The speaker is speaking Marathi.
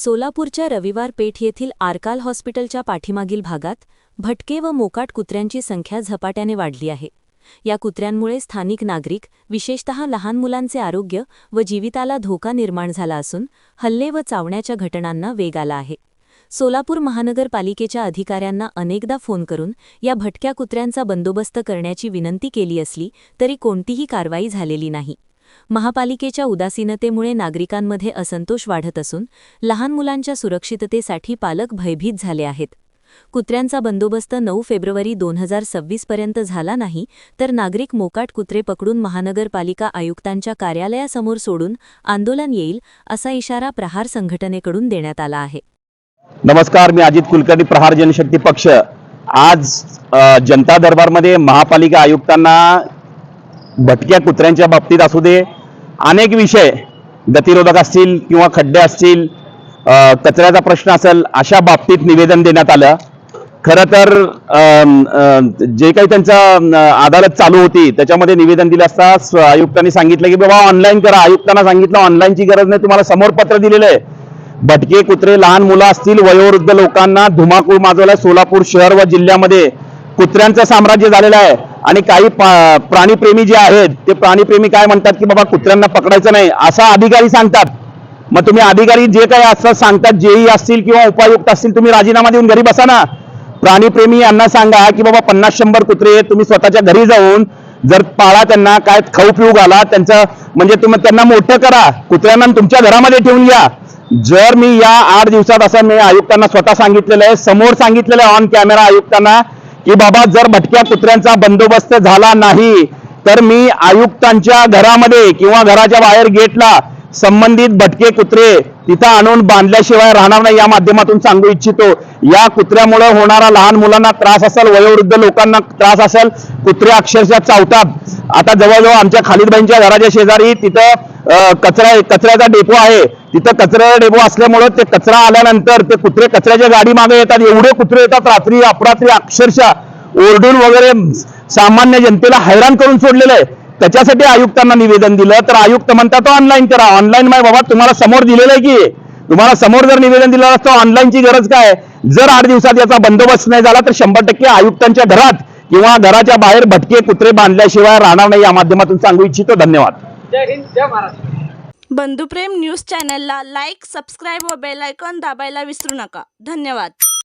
सोलापूरच्या रविवार पेठ येथील आरकाल हॉस्पिटलच्या पाठीमागील भागात भटके व मोकाट कुत्र्यांची संख्या झपाट्याने वाढली आहे। या कुत्र्यांमुळे स्थानिक नागरिक, विशेषतः लहान मुलांचे आरोग्य व जीविताला धोका निर्माण झाला असून हल्ले व चावण्याच्या घटनांना वेग आला आहे। सोलापूर महानगरपालिकेच्या अधिकाऱ्यांना अनेकदा फोन करून या भटक्या कुत्र्यांचा बंदोबस्त करण्याची विनंती केली असली तरी कोणतीही कारवाई झालेली नाही। महापालिकेच्या उदासीनतेमुळे नागरिकांमध्ये असंतोष वाढत असून लहान मुलांच्या सुरक्षिततेसाठी पालक भयभीत झाले आहेत। कुत्र्यांचा बंदोबस्त 9 फेब्रुवारी 2026 पर्यंत झाला नाही तर नागरिक मोकाट कुत्रे पकडून महानगरपालिका आयुक्तांच्या कार्यालयासमोर सोडून आंदोलन येईल असा इशारा प्रहार संघटनेकडून देण्यात आला आहे। नमस्कार, मी अजित कुलकर्णी, प्रहार जनशक्ती पक्ष। आज जनता दरबारमध्ये महापालिका आयुक्तांना भटक्या कुत्र्यांच्या बाबतीत असू दे, अनेक विषय गतिरोधक असतील किंवा खड्डे असतील, कचऱ्याचा प्रश्न असेल, अशा बाबतीत निवेदन देण्यात आलं। खरं तर जे काही त्यांचा अदालत चालू होती त्याच्यामध्ये निवेदन दिलं असता आयुक्तांनी सांगितलं की बाबा ऑनलाईन करा। आयुक्तांना सांगितलं ऑनलाईनची गरज नाही, तुम्हाला समोर पत्र दिलेलं आहे। भटके कुत्रे, लहान मुलं असतील, वयोवृद्ध लोकांना धुमाकूळ माजवलाय। सोलापूर शहर व जिल्ह्यामध्ये कुत्र्यांचं साम्राज्य झालेलं आहे आणि काही प्राणीप्रेमी जे आहेत ते प्राणीप्रेमी काय म्हणतात की बाबा कुत्र्यांना पकडायचं नाही असं अधिकारी सांगतात। मग तुम्ही अधिकारी जे काही असं सांगतात, जेई असतील किंवा उपायुक्त असतील, तुम्ही राजीनामा देऊन घरी बसा ना। प्राणीप्रेमी यांना सांगा की बाबा 50-100 कुत्रे तुम्ही स्वतःच्या घरी जाऊन जर पाळा, त्यांना काय खाऊ पिऊ घाला, त्यांचं म्हणजे तुम्ही त्यांना मोठं करा, कुत्र्यांना तुमच्या घरामध्ये ठेवून घ्या। जर मी या 8 दिवसात असं मी आयुक्तांना स्वतः सांगितलेलं आहे, समोर सांगितलेलं आहे ऑन कॅमेरा आयुक्तांना की बाबा जर भटक्या कुत्र्यांचा बंदोबस्त झाला नाही तर मी आयुक्तांच्या घरामध्ये किंवा घराच्या बाहेर गेटला संबंधित भटके कुत्रे तिथं आणून बांधल्याशिवाय राहणार नाही, या माध्यमातून सांगू इच्छितो। या कुत्र्यामुळे होणारा लहान मुलांना त्रास असेल, वयोवृद्ध लोकांना त्रास असेल, कुत्रे अक्षरशः चावतात। आता जवळजवळ आमच्या खालिदबाईंच्या घराच्या शेजारी तिथं कचऱ्याचा डेपो आहे। तिथं कचऱ्याचा डेपो असल्यामुळे ते कचरा आल्यानंतर ते कुत्रे कचऱ्याच्या गाडी मागे येतात। एवढे कुत्रे येतात रात्री अपरात्री, अक्षरशः ओरडून वगैरे सामान्य जनतेला हैराण करून सोडलेलं आहे। त्याच्यासाठी आयुक्तांना निवेदन दिलं तर आयुक्त म्हणतात ऑनलाईन करा। ऑनलाईन नाही बाबा, तुम्हाला समोर दिलेलं आहे की तुम्हाला समोर जर निवेदन दिलं असतं ऑनलाईनची गरज काय। जर 8 दिवसात याचा बंदोबस्त नाही झाला तर 100% आयुक्तांच्या घरात किंवा घराच्या बाहेर भटके कुत्रे बांधल्याशिवाय राहणार नाही, या माध्यमातून सांगू इच्छितो। धन्यवाद। जय हिंद, जय महाराष्ट्र। बंधुप्रेम न्यूज चॅनलला लाईक, सबस्क्राईब व बेल आयकॉन दाबायला विसरू नका। धन्यवाद।